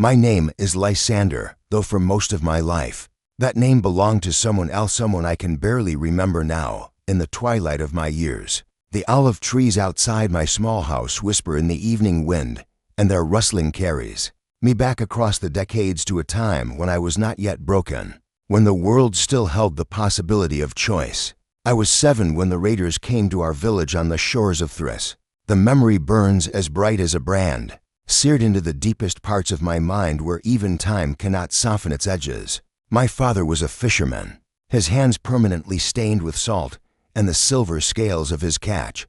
My name is Lysander, though for most of my life, that name belonged to someone else, someone I can barely remember now, in the twilight of my years. The olive trees outside my small house whisper in the evening wind, and their rustling carries me back across the decades to a time when I was not yet broken, when the world still held the possibility of choice. I was 7 when the raiders came to our village on the shores of Thrace. The memory burns as bright as a brand, seared into the deepest parts of my mind where even time cannot soften its edges. My father was a fisherman, his hands permanently stained with salt and the silver scales of his catch.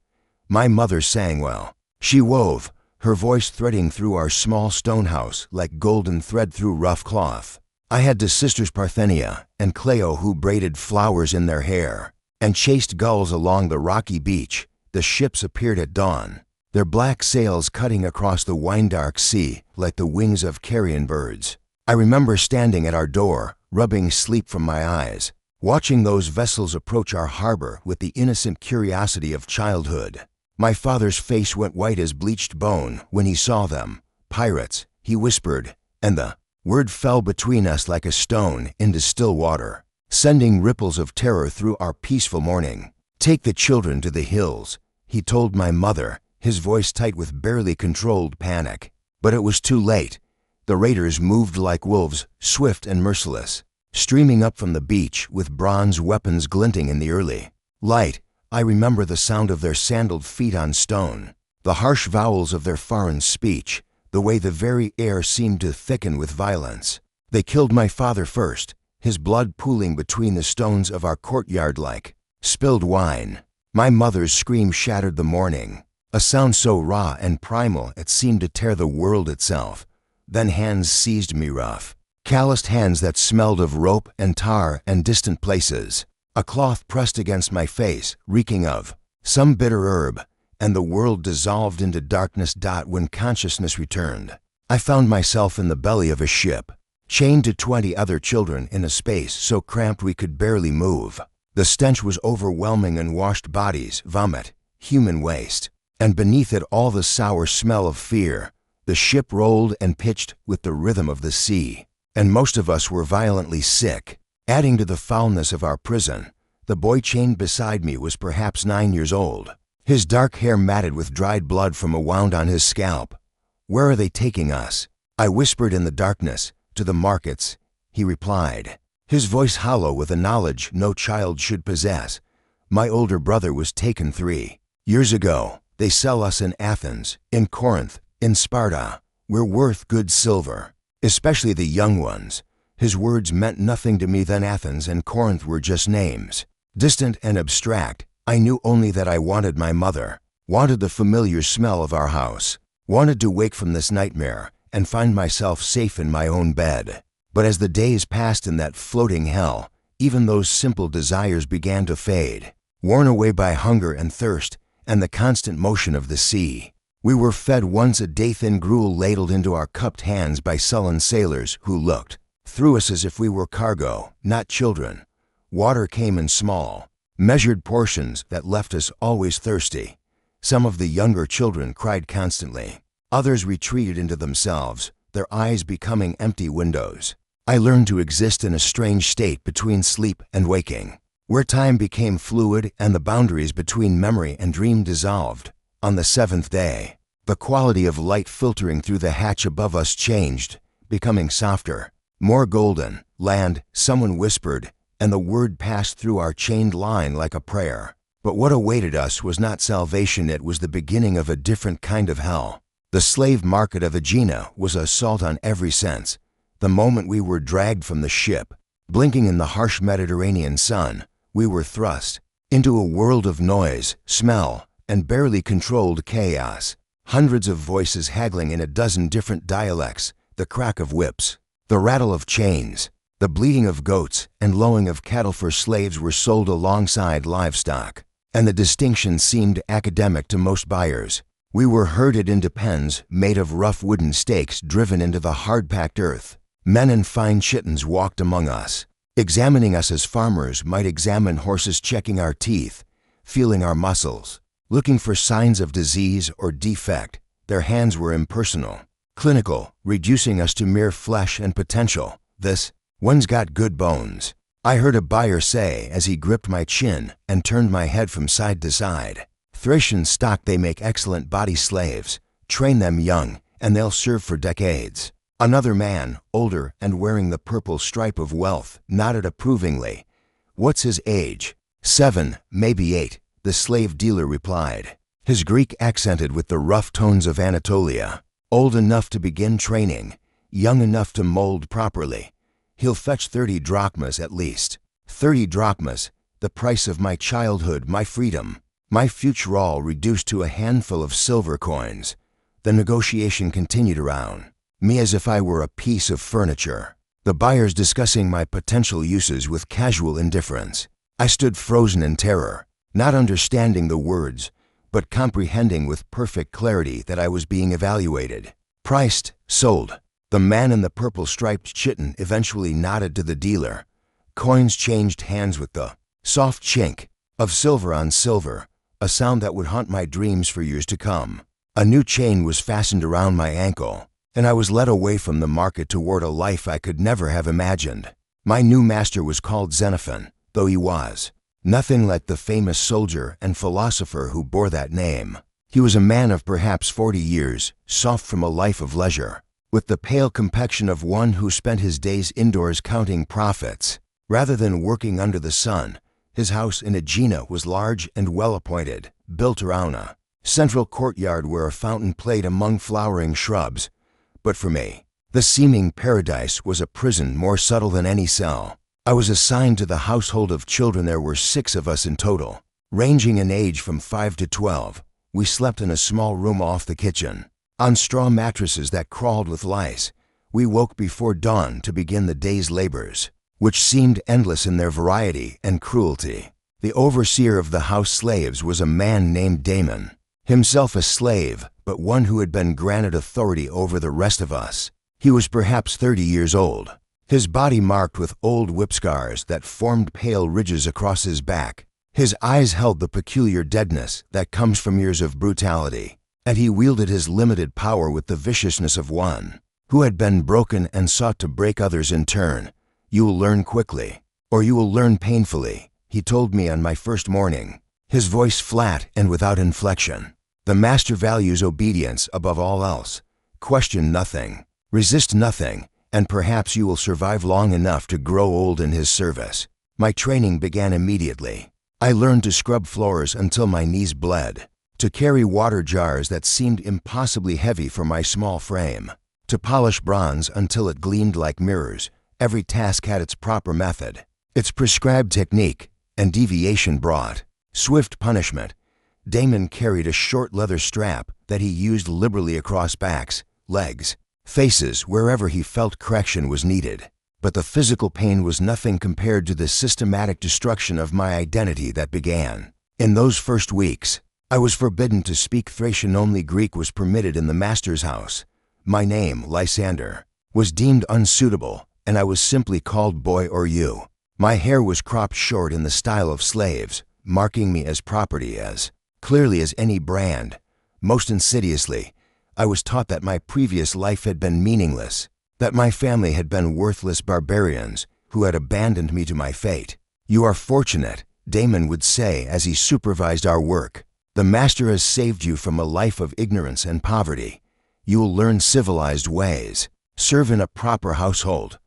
My mother sang well. She wove, her voice threading through our small stone house like golden thread through rough cloth. I had 2 sisters, Parthenia and Cleo, who braided flowers in their hair and chased gulls along the rocky beach. The ships appeared at dawn, their black sails cutting across the wine-dark sea like the wings of carrion birds. I remember standing at our door, rubbing sleep from my eyes, watching those vessels approach our harbor with the innocent curiosity of childhood. My father's face went white as bleached bone when he saw them. Pirates, he whispered, and the word fell between us like a stone into still water, sending ripples of terror through our peaceful morning. Take the children to the hills, he told my mother, his voice tight with barely controlled panic. But it was too late. The raiders moved like wolves, swift and merciless, streaming up from the beach with bronze weapons glinting in the early light. I remember the sound of their sandaled feet on stone, the harsh vowels of their foreign speech, the way the very air seemed to thicken with violence. They killed my father first, his blood pooling between the stones of our courtyard like spilled wine. My mother's scream shattered the morning, a sound so raw and primal it seemed to tear the world itself. Then hands seized me, rough, calloused hands that smelled of rope and tar and distant places. A cloth pressed against my face, reeking of some bitter herb, and the world dissolved into darkness. When consciousness returned, I found myself in the belly of a ship, chained to 20 other children in a space so cramped we could barely move. The stench was overwhelming, and washed bodies, vomit, human waste, and beneath it all the sour smell of fear. The ship rolled and pitched with the rhythm of the sea, and most of us were violently sick. Adding to the foulness of our prison, the boy chained beside me was perhaps 9 years old, his dark hair matted with dried blood from a wound on his scalp. Where are they taking us? I whispered in the darkness. To the markets, he replied, his voice hollow with a knowledge no child should possess. My older brother was taken 3 years ago. They sell us in Athens, in Corinth, in Sparta. We're worth good silver, especially the young ones. His words meant nothing to me then. Athens and Corinth were just names, distant and abstract. I knew only that I wanted my mother, wanted the familiar smell of our house, wanted to wake from this nightmare and find myself safe in my own bed. But as the days passed in that floating hell, even those simple desires began to fade, worn away by hunger and thirst and the constant motion of the sea. We were fed once a day, thin gruel ladled into our cupped hands by sullen sailors who looked through us as if we were cargo, not children. Water came in small, measured portions that left us always thirsty. Some of the younger children cried constantly. Others retreated into themselves, their eyes becoming empty windows. I learned to exist in a strange state between sleep and waking, where time became fluid and the boundaries between memory and dream dissolved. On the 7th day, the quality of light filtering through the hatch above us changed, becoming softer, more golden. Land, someone whispered, and the word passed through our chained line like a prayer. But what awaited us was not salvation, it was the beginning of a different kind of hell. The slave market of Aegina was assault on every sense. The moment we were dragged from the ship, blinking in the harsh Mediterranean sun, we were thrust into a world of noise, smell, and barely controlled chaos. Hundreds of voices haggling in a dozen different dialects, the crack of whips, the rattle of chains, the bleating of goats and lowing of cattle, for slaves were sold alongside livestock, and the distinction seemed academic to most buyers. We were herded into pens made of rough wooden stakes driven into the hard-packed earth. Men in fine chittons walked among us, examining us as farmers might examine horses, checking our teeth, feeling our muscles, looking for signs of disease or defect. Their hands were impersonal, clinical, reducing us to mere flesh and potential. This one's got good bones, I heard a buyer say as he gripped my chin and turned my head from side to side. Thracian stock, they make excellent body slaves. Train them young, and they'll serve for decades. Another man, older and wearing the purple stripe of wealth, nodded approvingly. What's his age? 7, maybe 8, the slave dealer replied, his Greek accented with the rough tones of Anatolia. Old enough to begin training, young enough to mold properly. He'll fetch 30 drachmas at least. 30 drachmas, the price of my childhood, my freedom, my future, all reduced to a handful of silver coins. The negotiation continued around me as if I were a piece of furniture, the buyers discussing my potential uses with casual indifference. I stood frozen in terror, not understanding the words, but comprehending with perfect clarity that I was being evaluated. Priced, sold. The man in the purple-striped chiton eventually nodded to the dealer. Coins changed hands with the soft chink of silver on silver, a sound that would haunt my dreams for years to come. A new chain was fastened around my ankle, and I was led away from the market toward a life I could never have imagined. My new master was called Xenophon, though he was nothing like the famous soldier and philosopher who bore that name. He was a man of perhaps 40 years, soft from a life of leisure, with the pale complexion of one who spent his days indoors counting profits, rather than working under the sun. His house in Aegina was large and well-appointed, built around a central courtyard where a fountain played among flowering shrubs. But for me, the seeming paradise was a prison more subtle than any cell. I was assigned to the household of children. There were 6 of us in total, ranging in age from 5 to 12. We slept in a small room off the kitchen, on straw mattresses that crawled with lice. We woke before dawn to begin the day's labors, which seemed endless in their variety and cruelty. The overseer of the house slaves was a man named Damon, himself a slave, but one who had been granted authority over the rest of us. He was perhaps 30 years old, his body marked with old whip scars that formed pale ridges across his back. His eyes held the peculiar deadness that comes from years of brutality, and he wielded his limited power with the viciousness of one who had been broken and sought to break others in turn. You will learn quickly, or you will learn painfully, he told me on my first morning, his voice flat and without inflection. The master values obedience above all else. Question nothing, resist nothing, and perhaps you will survive long enough to grow old in his service. My training began immediately. I learned to scrub floors until my knees bled, to carry water jars that seemed impossibly heavy for my small frame, to polish bronze until it gleamed like mirrors. Every task had its proper method, its prescribed technique, and deviation brought swift punishment. Damon carried a short leather strap that he used liberally across backs, legs, faces, wherever he felt correction was needed. But the physical pain was nothing compared to the systematic destruction of my identity that began. In those first weeks, I was forbidden to speak Thracian. Only Greek was permitted in the master's house. My name, Lysander, was deemed unsuitable, and I was simply called boy or you. My hair was cropped short in the style of slaves, marking me as property as clearly as any brand. Most insidiously, I was taught that my previous life had been meaningless, that my family had been worthless barbarians who had abandoned me to my fate. You are fortunate, Damon would say as he supervised our work. The master has saved you from a life of ignorance and poverty. You will learn civilized ways, serve in a proper household.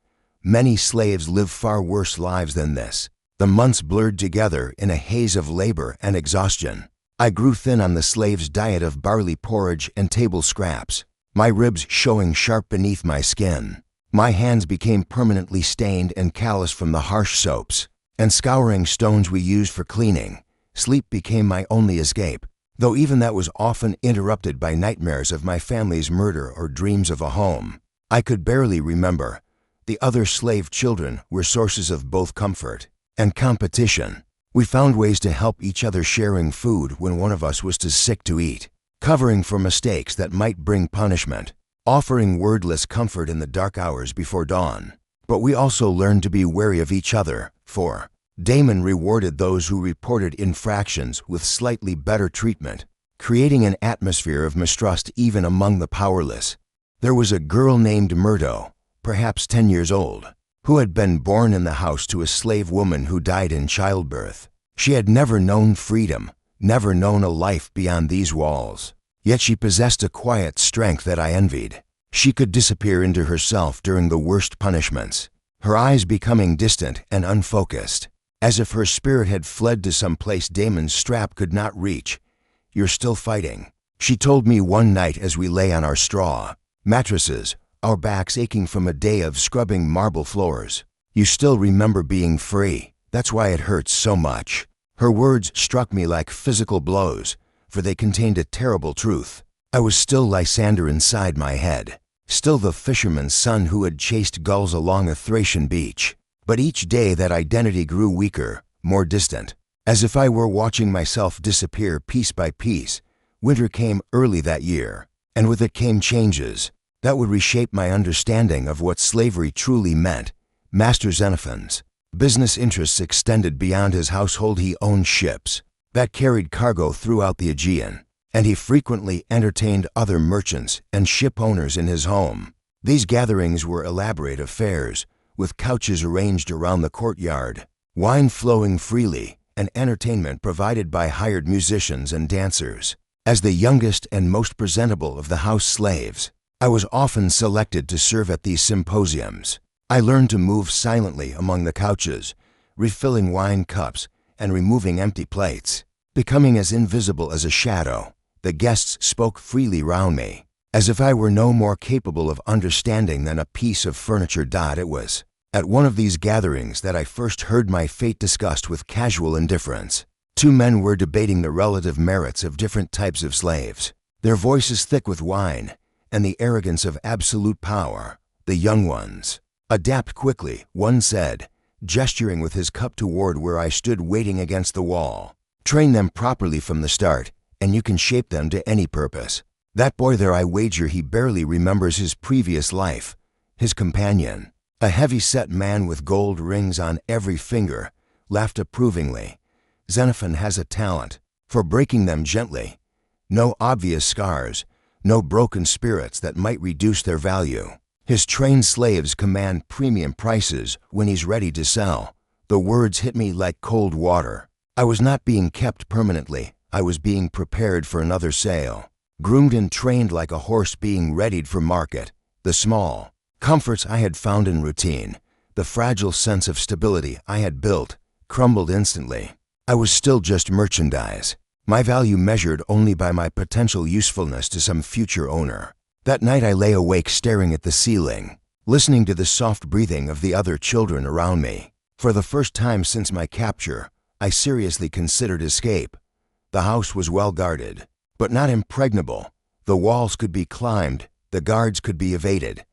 Many slaves live far worse lives than this. The months blurred together in a haze of labor and exhaustion. I grew thin on the slave's diet of barley porridge and table scraps, my ribs showing sharp beneath my skin. My hands became permanently stained and calloused from the harsh soaps and scouring stones we used for cleaning. Sleep became my only escape, though even that was often interrupted by nightmares of my family's murder or dreams of a home I could barely remember. The other slave children were sources of both comfort and competition. We found ways to help each other, sharing food when one of us was too sick to eat, covering for mistakes that might bring punishment, offering wordless comfort in the dark hours before dawn. But we also learned to be wary of each other, for Damon rewarded those who reported infractions with slightly better treatment, creating an atmosphere of mistrust even among the powerless. There was a girl named Murdo, perhaps 10 years old, who had been born in the house to a slave woman who died in childbirth. She had never known freedom, never known a life beyond these walls. Yet she possessed a quiet strength that I envied. She could disappear into herself during the worst punishments, her eyes becoming distant and unfocused, as if her spirit had fled to some place Damon's strap could not reach. "You're still fighting," she told me one night as we lay on our straw mattresses, our backs aching from a day of scrubbing marble floors. "You still remember being free. That's why it hurts so much." Her words struck me like physical blows, for they contained a terrible truth. I was still Lysander inside my head, still the fisherman's son who had chased gulls along a Thracian beach. But each day that identity grew weaker, more distant, as if I were watching myself disappear piece by piece. Winter came early that year, and with it came changes that would reshape my understanding of what slavery truly meant. Master Xenophon's business interests extended beyond his household. He owned ships that carried cargo throughout the Aegean, and he frequently entertained other merchants and ship owners in his home. These gatherings were elaborate affairs, with couches arranged around the courtyard, wine flowing freely, and entertainment provided by hired musicians and dancers. As the youngest and most presentable of the house slaves, I was often selected to serve at these symposiums. I learned to move silently among the couches, refilling wine cups and removing empty plates. Becoming as invisible as a shadow, the guests spoke freely round me, as if I were no more capable of understanding than a piece of furniture. It was at one of these gatherings that I first heard my fate discussed with casual indifference. Two men were debating the relative merits of different types of slaves, their voices thick with wine and the arrogance of absolute power. "The young ones adapt quickly," one said, gesturing with his cup toward where I stood waiting against the wall. "Train them properly from the start, and you can shape them to any purpose. That boy there, I wager he barely remembers his previous life." His companion, a heavy-set man with gold rings on every finger, laughed approvingly. "Xenophon has a talent for breaking them gently. No obvious scars, no broken spirits that might reduce their value. His trained slaves command premium prices when he's ready to sell." The words hit me like cold water. I was not being kept permanently. I was being prepared for another sale, groomed and trained like a horse being readied for market. The small comforts I had found in routine, the fragile sense of stability I had built, crumbled instantly. I was still just merchandise, my value measured only by my potential usefulness to some future owner. That night I lay awake staring at the ceiling, listening to the soft breathing of the other children around me. For the first time since my capture, I seriously considered escape. The house was well guarded, but not impregnable. The walls could be climbed, the guards could be evaded.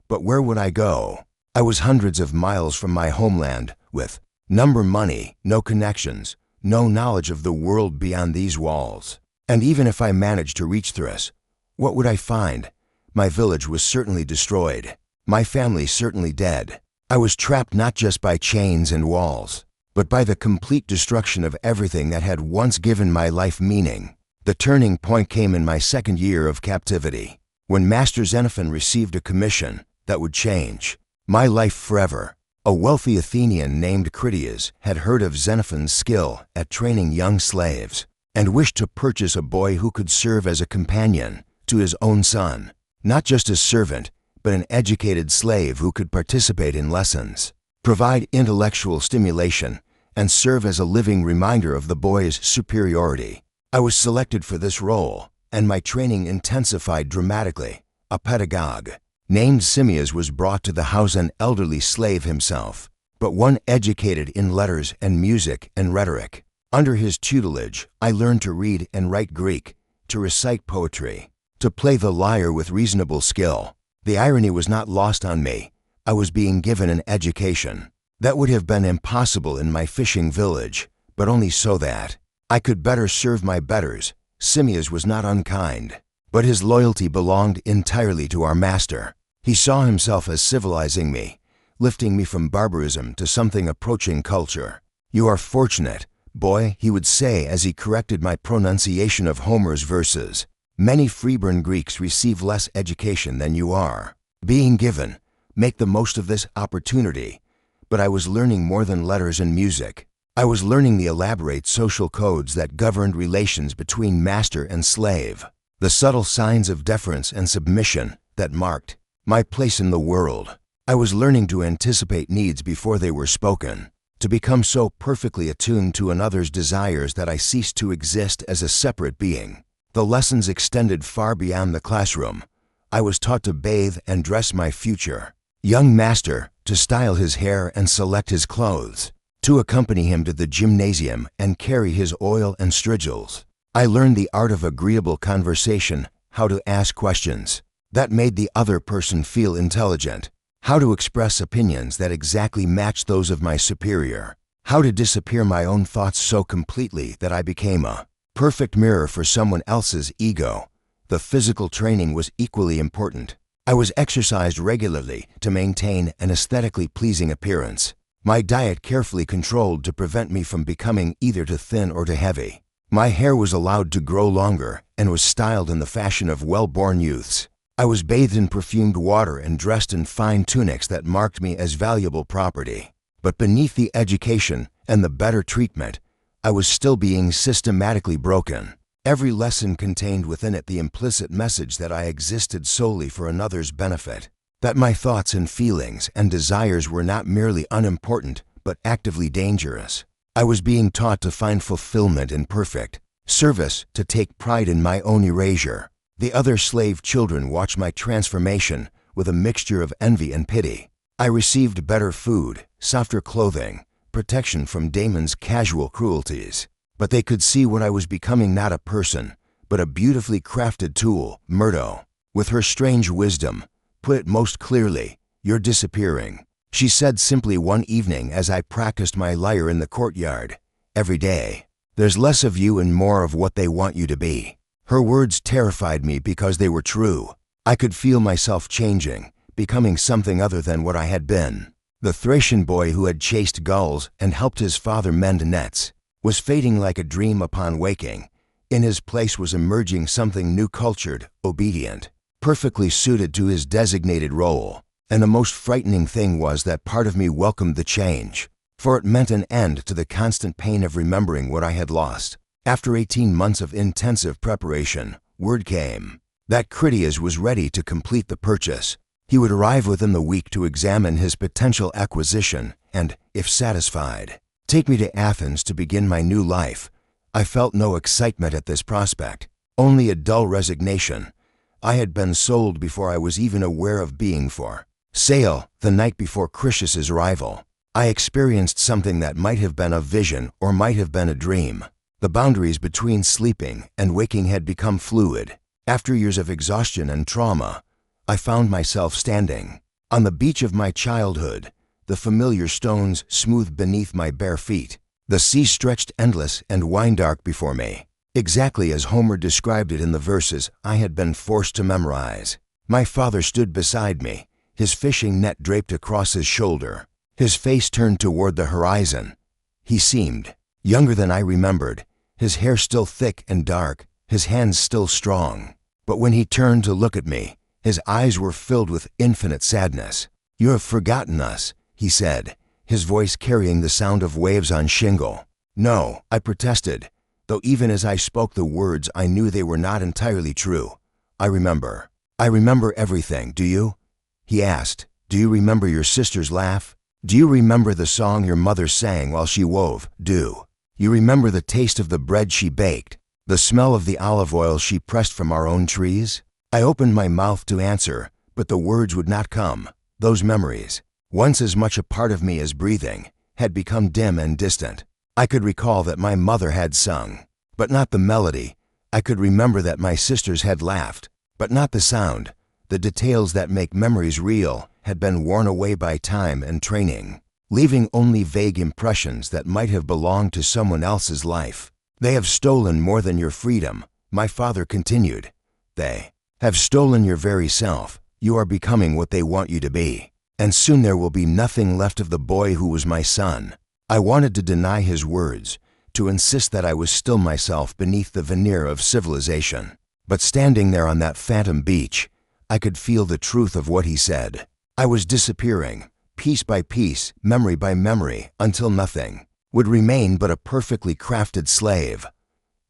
But where would I go? I was hundreds of miles from my homeland, with money, no connections, no knowledge of the world beyond these walls. And even if I managed to reach Thrace, what would I find? My village was certainly destroyed, my family certainly dead. I was trapped not just by chains and walls, but by the complete destruction of everything that had once given my life meaning. The turning point came in my second year of captivity, when Master Xenophon received a commission that would change my life forever. A wealthy Athenian named Critias had heard of Xenophon's skill at training young slaves and wished to purchase a boy who could serve as a companion to his own son, not just a servant, but an educated slave who could participate in lessons, provide intellectual stimulation, and serve as a living reminder of the boy's superiority. I was selected for this role, and my training intensified dramatically. A pedagogue named Simmias was brought to the house, an elderly slave himself, but one educated in letters and music and rhetoric. Under his tutelage, I learned to read and write Greek, to recite poetry, to play the lyre with reasonable skill. The irony was not lost on me. I was being given an education that would have been impossible in my fishing village, but only so that I could better serve my betters. Simmias was not unkind, but his loyalty belonged entirely to our master. He saw himself as civilizing me, lifting me from barbarism to something approaching culture. "You are fortunate, boy," he would say as he corrected my pronunciation of Homer's verses. Many freeborn Greeks receive less education than you are being given. Make the most of this opportunity. But I was learning more than letters and music. I was learning the elaborate social codes that governed relations between master and slave, the subtle signs of deference and submission that marked my place in the world. I was learning to anticipate needs before they were spoken, to become so perfectly attuned to another's desires that I ceased to exist as a separate being. The lessons extended far beyond the classroom. I was taught to bathe and dress my future young master, to style his hair and select his clothes, to accompany him to the gymnasium and carry his oil and strigils. I learned the art of agreeable conversation, how to ask questions that made the other person feel intelligent, how to express opinions that exactly matched those of my superior, how to disappear my own thoughts so completely that I became a perfect mirror for someone else's ego. The physical training was equally important. I was exercised regularly to maintain an aesthetically pleasing appearance. My diet carefully controlled to prevent me from becoming either too thin or too heavy. My hair was allowed to grow longer and was styled in the fashion of well-born youths. I was bathed in perfumed water and dressed in fine tunics that marked me as valuable property. But beneath the education and the better treatment, I was still being systematically broken. Every lesson contained within it the implicit message that I existed solely for another's benefit, that my thoughts and feelings and desires were not merely unimportant, but actively dangerous. I was being taught to find fulfillment in perfect service, to take pride in my own erasure. The other slave children watched my transformation with a mixture of envy and pity. I received better food, softer clothing, protection from Damon's casual cruelties. But they could see what I was becoming, not a person, but a beautifully crafted tool. Myrto, with her strange wisdom, put it most clearly. You're disappearing, she said simply one evening as I practiced my lyre in the courtyard. Every day, there's less of you and more of what they want you to be. Her words terrified me because they were true. I could feel myself changing, becoming something other than what I had been. The Thracian boy who had chased gulls and helped his father mend nets was fading like a dream upon waking. In his place was emerging something new, cultured, obedient, perfectly suited to his designated role. And the most frightening thing was that part of me welcomed the change, for it meant an end to the constant pain of remembering what I had lost. After 18 months of intensive preparation, word came that Critias was ready to complete the purchase. He would arrive within the week to examine his potential acquisition and, if satisfied, take me to Athens to begin my new life. I felt no excitement at this prospect, only a dull resignation. I had been sold before I was even aware of being for sale. The night before Critias's arrival, I experienced something that might have been a vision or might have been a dream. The boundaries between sleeping and waking had become fluid. After years of exhaustion and trauma, I found myself standing on the beach of my childhood, the familiar stones smooth beneath my bare feet. The sea stretched endless and wine-dark before me, exactly as Homer described it in the verses I had been forced to memorize. My father stood beside me, his fishing net draped across his shoulder, his face turned toward the horizon. He seemed younger than I remembered, his hair still thick and dark, his hands still strong. But when he turned to look at me, his eyes were filled with infinite sadness. "You have forgotten us," he said, his voice carrying the sound of waves on shingle. "No," I protested, though even as I spoke the words I knew they were not entirely true. I remember everything, do you?" he asked. "Do you remember your sister's laugh? Do you remember the song your mother sang while she wove? Do you remember the taste of the bread she baked? The smell of the olive oil she pressed from our own trees?" I opened my mouth to answer, but the words would not come. Those memories, once as much a part of me as breathing, had become dim and distant. I could recall that my mother had sung, but not the melody. I could remember that my sisters had laughed, but not the sound. The details that make memories real had been worn away by time and training, leaving only vague impressions that might have belonged to someone else's life. "They have stolen more than your freedom," my father continued. "They have stolen your very self. You are becoming what they want you to be. And soon there will be nothing left of the boy who was my son." I wanted to deny his words, to insist that I was still myself beneath the veneer of civilization. But standing there on that phantom beach, I could feel the truth of what he said. I was disappearing, piece by piece, memory by memory, until nothing would remain but a perfectly crafted slave.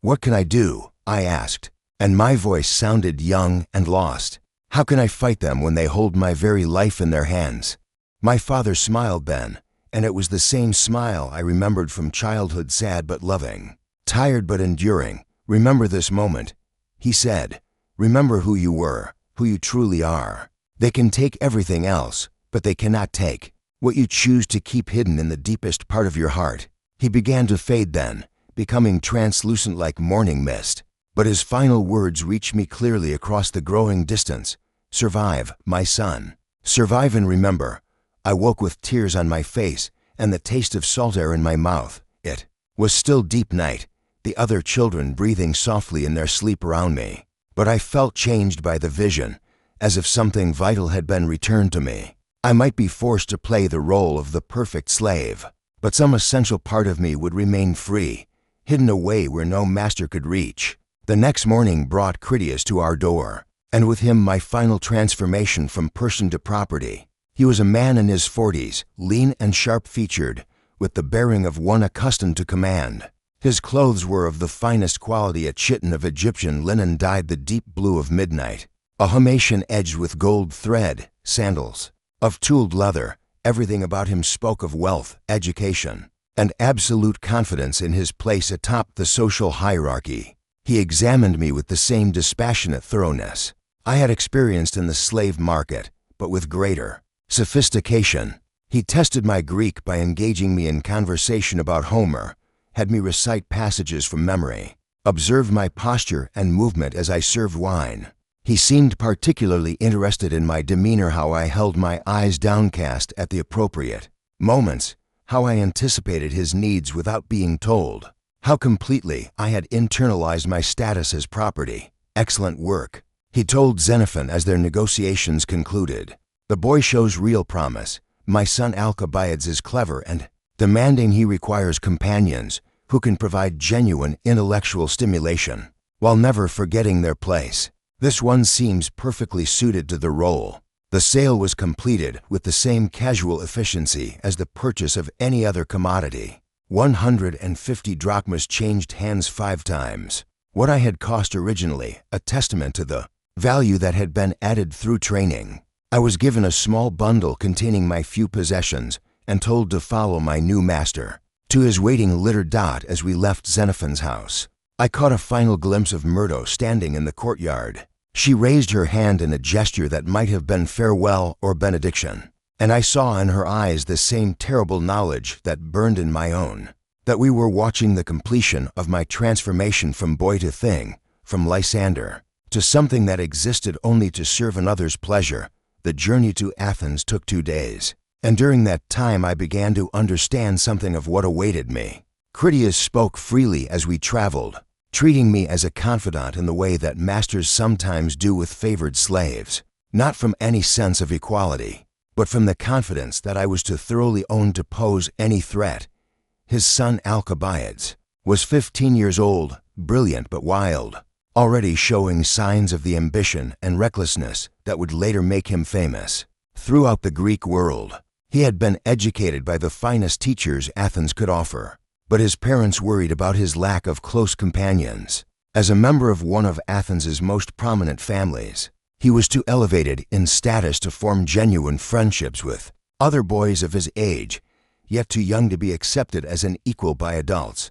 "What can I do?" I asked, and my voice sounded young and lost. "How can I fight them when they hold my very life in their hands?" My father smiled then, and it was the same smile I remembered from childhood, sad but loving, tired but enduring. "Remember this moment," he said. "Remember who you were, who you truly are. They can take everything else, but they cannot take what you choose to keep hidden in the deepest part of your heart." He began to fade then, becoming translucent like morning mist. But his final words reached me clearly across the growing distance. "Survive, my son. Survive and remember." I woke with tears on my face and the taste of salt air in my mouth. It was still deep night, the other children breathing softly in their sleep around me. But I felt changed by the vision, as if something vital had been returned to me. I might be forced to play the role of the perfect slave, but some essential part of me would remain free, hidden away where no master could reach. The next morning brought Critias to our door, and with him my final transformation from person to property. He was a man in his 40s, lean and sharp-featured, with the bearing of one accustomed to command. His clothes were of the finest quality, a chiton of Egyptian linen dyed the deep blue of midnight, a Haitian edged with gold thread, sandals of tooled leather. Everything about him spoke of wealth, education, and absolute confidence in his place atop the social hierarchy. He examined me with the same dispassionate thoroughness I had experienced in the slave market, but with greater sophistication. He tested my Greek by engaging me in conversation about Homer, had me recite passages from memory, observed my posture and movement as I served wine. He seemed particularly interested in my demeanor, how I held my eyes downcast at the appropriate moments, how I anticipated his needs without being told, how completely I had internalized my status as property. "Excellent work," he told Xenophon as their negotiations concluded. "The boy shows real promise. My son Alcibiades is clever and demanding. He requires companions who can provide genuine intellectual stimulation while never forgetting their place. This one seems perfectly suited to the role." The sale was completed with the same casual efficiency as the purchase of any other commodity. 150 drachmas changed hands 5 times what I had cost originally, a testament to the value that had been added through training. I was given a small bundle containing my few possessions and told to follow my new master to his waiting litter. As we left Xenophon's house, I caught a final glimpse of Myrto standing in the courtyard. She raised her hand in a gesture that might have been farewell or benediction, and I saw in her eyes the same terrible knowledge that burned in my own, that we were watching the completion of my transformation from boy to thing, from Lysander to something that existed only to serve another's pleasure. The journey to Athens took 2 days, and during that time I began to understand something of what awaited me. Critias spoke freely as we traveled, treating me as a confidant in the way that masters sometimes do with favored slaves, not from any sense of equality, but from the confidence that I was to thoroughly own to pose any threat. His son Alcibiades was 15 years old, brilliant but wild, already showing signs of the ambition and recklessness that would later make him famous throughout the Greek world. He had been educated by the finest teachers Athens could offer, but his parents worried about his lack of close companions. As a member of one of Athens's most prominent families, he was too elevated in status to form genuine friendships with other boys of his age, yet too young to be accepted as an equal by adults.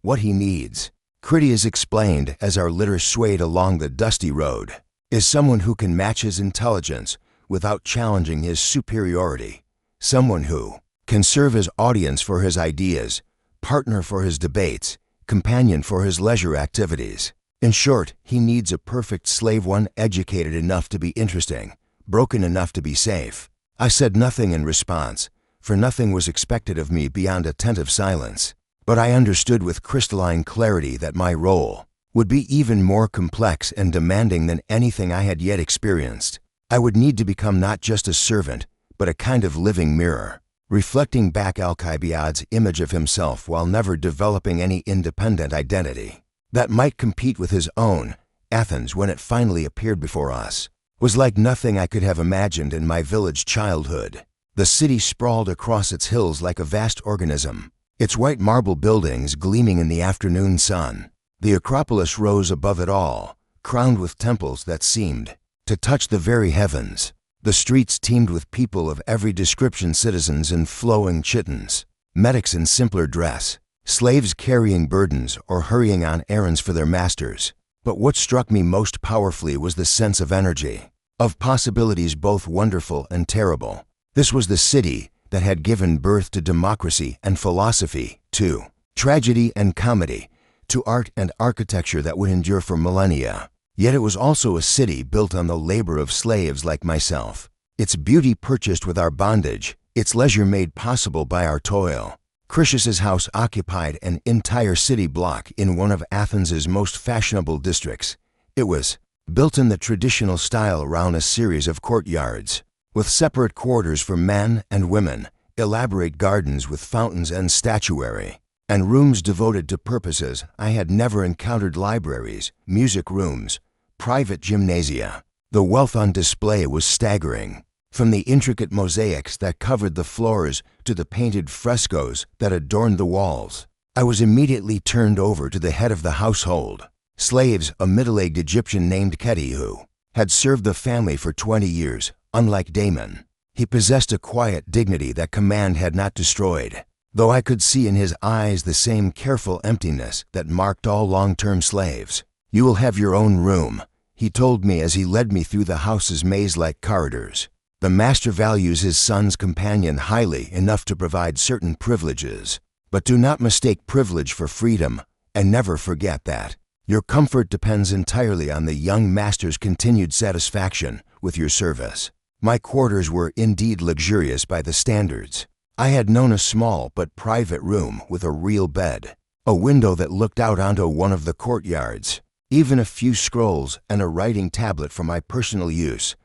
"What he needs," Critias explained as our litter swayed along the dusty road, "is someone who can match his intelligence without challenging his superiority, someone who can serve as audience for his ideas, partner for his debates, companion for his leisure activities. In short, he needs a perfect slave, one educated enough to be interesting, broken enough to be safe." I said nothing in response, for nothing was expected of me beyond attentive silence. But I understood with crystalline clarity that my role would be even more complex and demanding than anything I had yet experienced. I would need to become not just a servant, but a kind of living mirror, reflecting back Alcibiades' image of himself while never developing any independent identity that might compete with his own. Athens, when it finally appeared before us, was like nothing I could have imagined in my village childhood. The city sprawled across its hills like a vast organism, its white marble buildings gleaming in the afternoon sun. The Acropolis rose above it all, crowned with temples that seemed to touch the very heavens. The streets teemed with people of every description, citizens in flowing chitons, medics in simpler dress, slaves carrying burdens or hurrying on errands for their masters. But what struck me most powerfully was the sense of energy, of possibilities both wonderful and terrible. This was the city that had given birth to democracy and philosophy, to tragedy and comedy, to art and architecture that would endure for millennia. Yet it was also a city built on the labor of slaves like myself, its beauty purchased with our bondage, its leisure made possible by our toil. Critias's house occupied an entire city block in one of Athens's most fashionable districts. It was built in the traditional style around a series of courtyards, with separate quarters for men and women, elaborate gardens with fountains and statuary, and rooms devoted to purposes I had never encountered: libraries, music rooms, private gymnasia. The wealth on display was staggering, from the intricate mosaics that covered the floors to the painted frescoes that adorned the walls. I was immediately turned over to the head of the household, slaves, a middle-aged Egyptian named Keti, who had served the family for 20 years. Unlike Damon, he possessed a quiet dignity that command had not destroyed, though I could see in his eyes the same careful emptiness that marked all long-term slaves. "You will have your own room," he told me as he led me through the house's maze-like corridors. "The master values his son's companion highly enough to provide certain privileges, but do not mistake privilege for freedom, and never forget that your comfort depends entirely on the young master's continued satisfaction with your service." My quarters were indeed luxurious by the standards. I had known a small but private room with a real bed, a window that looked out onto one of the courtyards, even a few scrolls and a writing tablet for my personal use.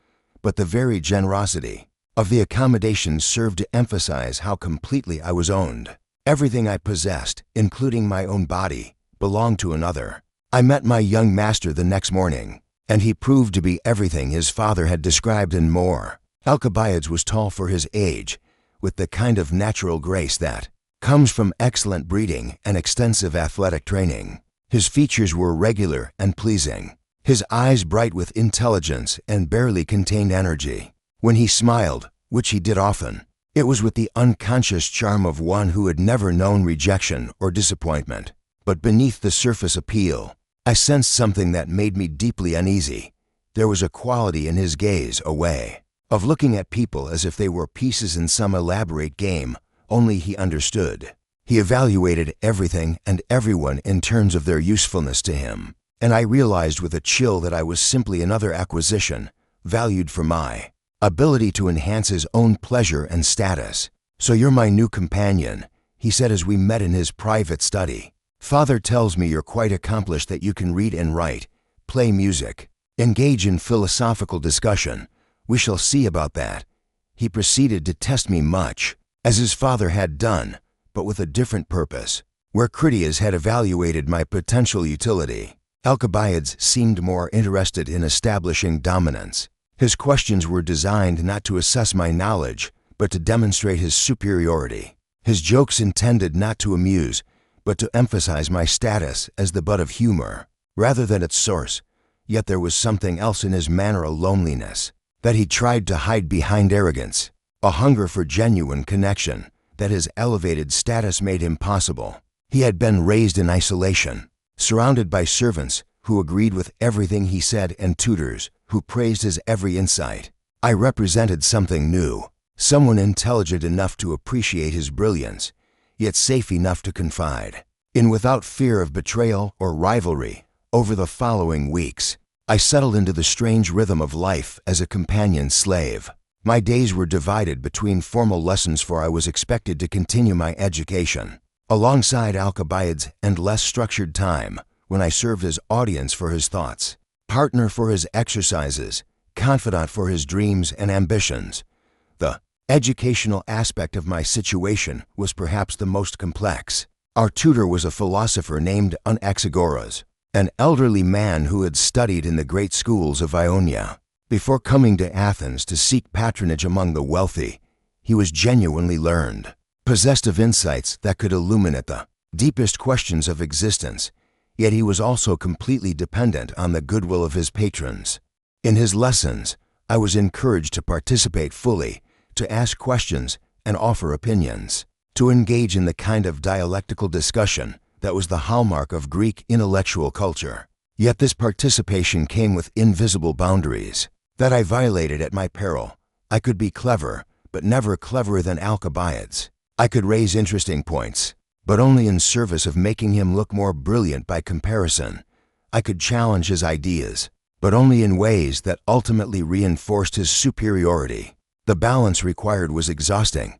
But the very generosity of the accommodations served to emphasize how completely I was owned. Everything I possessed, including my own body, belonged to another. I met my young master the next morning, and he proved to be everything his father had described and more. Alcibiades was tall for his age, with the kind of natural grace that comes from excellent breeding and extensive athletic training. His features were regular and pleasing, his eyes bright with intelligence and barely contained energy. When he smiled, which he did often, it was with the unconscious charm of one who had never known rejection or disappointment. But beneath the surface appeal, I sensed something that made me deeply uneasy. There was a quality in his gaze, a way of looking at people as if they were pieces in some elaborate game only he understood. He evaluated everything and everyone in terms of their usefulness to him, and I realized with a chill that I was simply another acquisition, valued for my ability to enhance his own pleasure and status. "So you're my new companion," he said as we met in his private study. "Father tells me you're quite accomplished, that you can read and write, play music, engage in philosophical discussion. We shall see about that." He proceeded to test me much, as his father had done, but with a different purpose. Where Critias had evaluated my potential utility, Alcibiades seemed more interested in establishing dominance. His questions were designed not to assess my knowledge, but to demonstrate his superiority. His jokes intended not to amuse, but to emphasize my status as the butt of humor, rather than its source. Yet there was something else in his manner, a loneliness that he tried to hide behind arrogance, a hunger for genuine connection that his elevated status made impossible. He had been raised in isolation, surrounded by servants who agreed with everything he said and tutors who praised his every insight. I represented something new, someone intelligent enough to appreciate his brilliance, yet safe enough to confide in without fear of betrayal or rivalry. Over the following weeks, I settled into the strange rhythm of life as a companion slave. My days were divided between formal lessons, for I was expected to continue my education alongside Alcibiades, and less structured time when I served as audience for his thoughts, partner for his exercises, confidant for his dreams and ambitions. The educational aspect of my situation was perhaps the most complex. Our tutor was a philosopher named Anaxagoras, an elderly man who had studied in the great schools of Ionia. Before coming to Athens to seek patronage among the wealthy, he was genuinely learned, possessed of insights that could illuminate the deepest questions of existence, yet he was also completely dependent on the goodwill of his patrons. In his lessons, I was encouraged to participate fully, to ask questions and offer opinions, to engage in the kind of dialectical discussion that was the hallmark of Greek intellectual culture. Yet this participation came with invisible boundaries that I violated at my peril. I could be clever, but never cleverer than Alcibiades. I could raise interesting points, but only in service of making him look more brilliant by comparison. I could challenge his ideas, but only in ways that ultimately reinforced his superiority. The balance required was exhausting.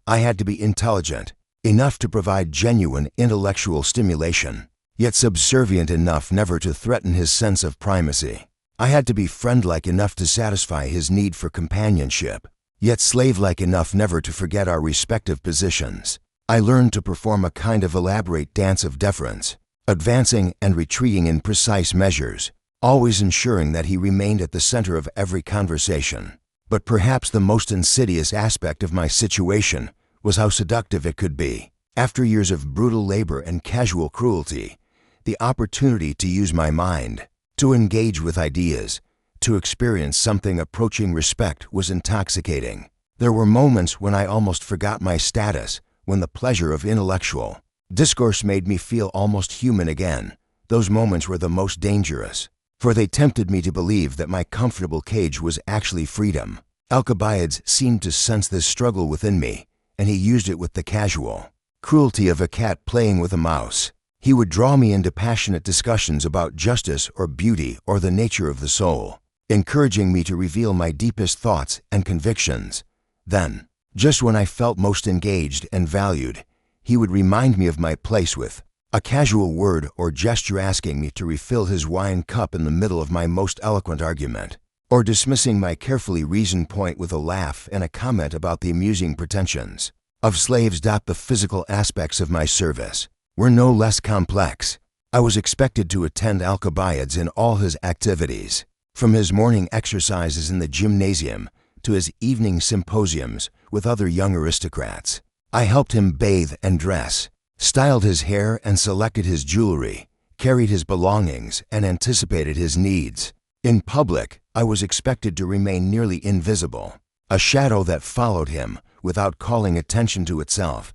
I had to be intelligent, enough to provide genuine intellectual stimulation, yet subservient enough never to threaten his sense of primacy. I had to be friend-like enough to satisfy his need for companionship, yet slave-like enough never to forget our respective positions. I learned to perform a kind of elaborate dance of deference, advancing and retreating in precise measures, always ensuring that he remained at the center of every conversation. But perhaps the most insidious aspect of my situation was how seductive it could be. After years of brutal labor and casual cruelty, the opportunity to use my mind, to engage with ideas, to experience something approaching respect was intoxicating. There were moments when I almost forgot my status, when the pleasure of intellectual discourse made me feel almost human again. Those moments were the most dangerous, for they tempted me to believe that my comfortable cage was actually freedom. Alcibiades seemed to sense this struggle within me, and he used it with the casual cruelty of a cat playing with a mouse. He would draw me into passionate discussions about justice or beauty or the nature of the soul, encouraging me to reveal my deepest thoughts and convictions. Then, just when I felt most engaged and valued, he would remind me of my place with a casual word or gesture, asking me to refill his wine cup in the middle of my most eloquent argument, or dismissing my carefully reasoned point with a laugh and a comment about the amusing pretensions of slaves. The physical aspects of my service were no less complex. I was expected to attend Alcibiades in all his activities, from his morning exercises in the gymnasium to his evening symposiums with other young aristocrats. I helped him bathe and dress, styled his hair and selected his jewelry, carried his belongings and anticipated his needs. In public, I was expected to remain nearly invisible, a shadow that followed him without calling attention to itself.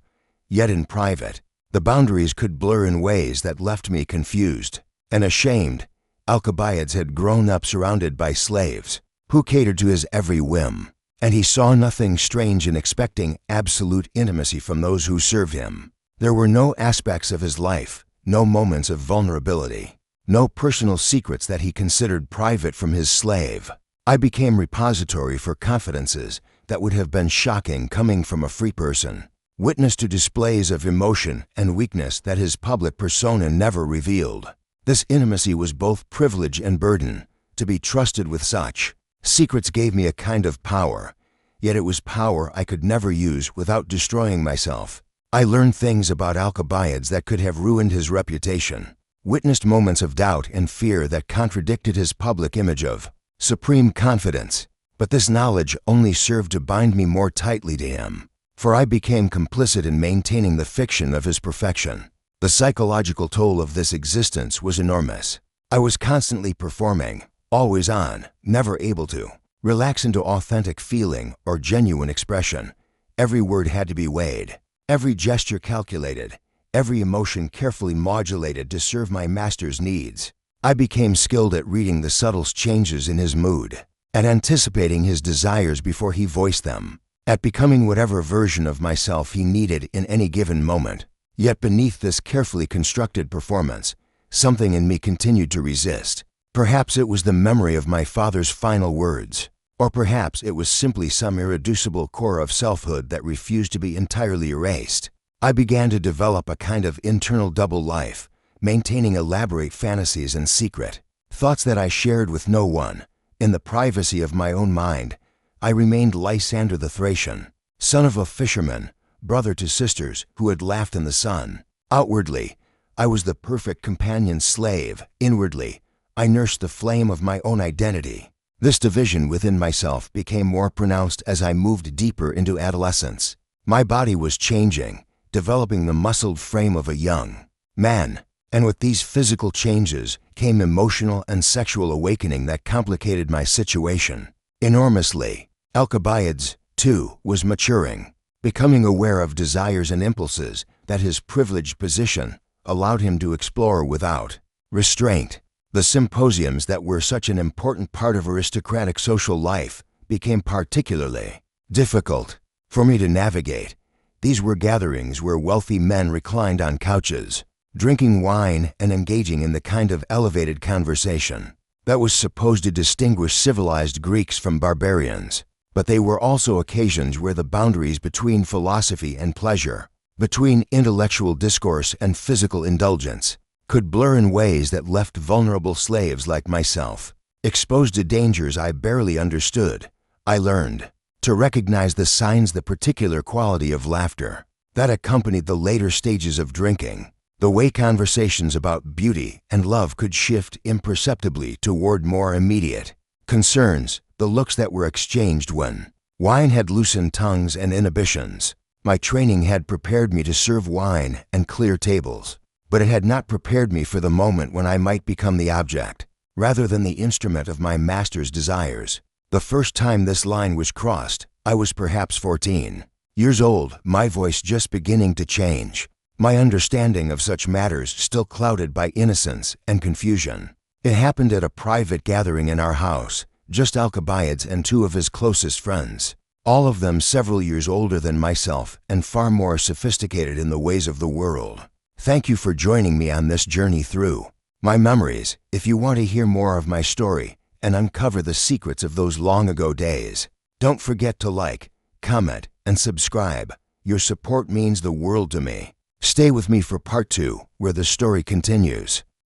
Yet in private, the boundaries could blur in ways that left me confused and ashamed. Alcibiades had grown up surrounded by slaves who catered to his every whim, and he saw nothing strange in expecting absolute intimacy from those who served him. There were no aspects of his life, no moments of vulnerability, no personal secrets that he considered private from his slave. I became repository for confidences that would have been shocking coming from a free person, witness to displays of emotion and weakness that his public persona never revealed. This intimacy was both privilege and burden. To be trusted with such secrets gave me a kind of power, yet it was power I could never use without destroying myself. I learned things about Alcibiades that could have ruined his reputation, witnessed moments of doubt and fear that contradicted his public image of supreme confidence. But this knowledge only served to bind me more tightly to him, for I became complicit in maintaining the fiction of his perfection. The psychological toll of this existence was enormous. I was constantly performing, always on, never able to relax into authentic feeling or genuine expression. Every word had to be weighed, every gesture calculated, every emotion carefully modulated to serve my master's needs. I became skilled at reading the subtle changes in his mood, at anticipating his desires before he voiced them, at becoming whatever version of myself he needed in any given moment. Yet beneath this carefully constructed performance, something in me continued to resist. Perhaps it was the memory of my father's final words, or perhaps it was simply some irreducible core of selfhood that refused to be entirely erased. I began to develop a kind of internal double life, maintaining elaborate fantasies and secret thoughts that I shared with no one. In the privacy of my own mind, I remained Lysander the Thracian, son of a fisherman, brother to sisters who had laughed in the sun. Outwardly, I was the perfect companion slave. Inwardly, I nursed the flame of my own identity. This division within myself became more pronounced as I moved deeper into adolescence. My body was changing, developing the muscled frame of a young man. And with these physical changes came emotional and sexual awakening that complicated my situation enormously. Alcibiades, too, was maturing, becoming aware of desires and impulses that his privileged position allowed him to explore without restraint. The symposiums that were such an important part of aristocratic social life became particularly difficult for me to navigate. These were gatherings where wealthy men reclined on couches, drinking wine and engaging in the kind of elevated conversation that was supposed to distinguish civilized Greeks from barbarians. But they were also occasions where the boundaries between philosophy and pleasure, between intellectual discourse and physical indulgence, could blur in ways that left vulnerable slaves like myself exposed to dangers I barely understood. I learned to recognize the signs, the particular quality of laughter that accompanied the later stages of drinking, the way conversations about beauty and love could shift imperceptibly toward more immediate concerns, the looks that were exchanged when wine had loosened tongues and inhibitions. My training had prepared me to serve wine and clear tables, but it had not prepared me for the moment when I might become the object, rather than the instrument of my master's desires. The first time this line was crossed, I was perhaps 14 years old, my voice just beginning to change, my understanding of such matters still clouded by innocence and confusion. It happened at a private gathering in our house, just Alcibiades and two of his closest friends, all of them several years older than myself and far more sophisticated in the ways of the world. Thank you for joining me on this journey through my memories. If you want to hear more of my story and uncover the secrets of those long ago days, don't forget to like, comment, and subscribe. Your support means the world to me. Stay with me for part 2, where the story continues.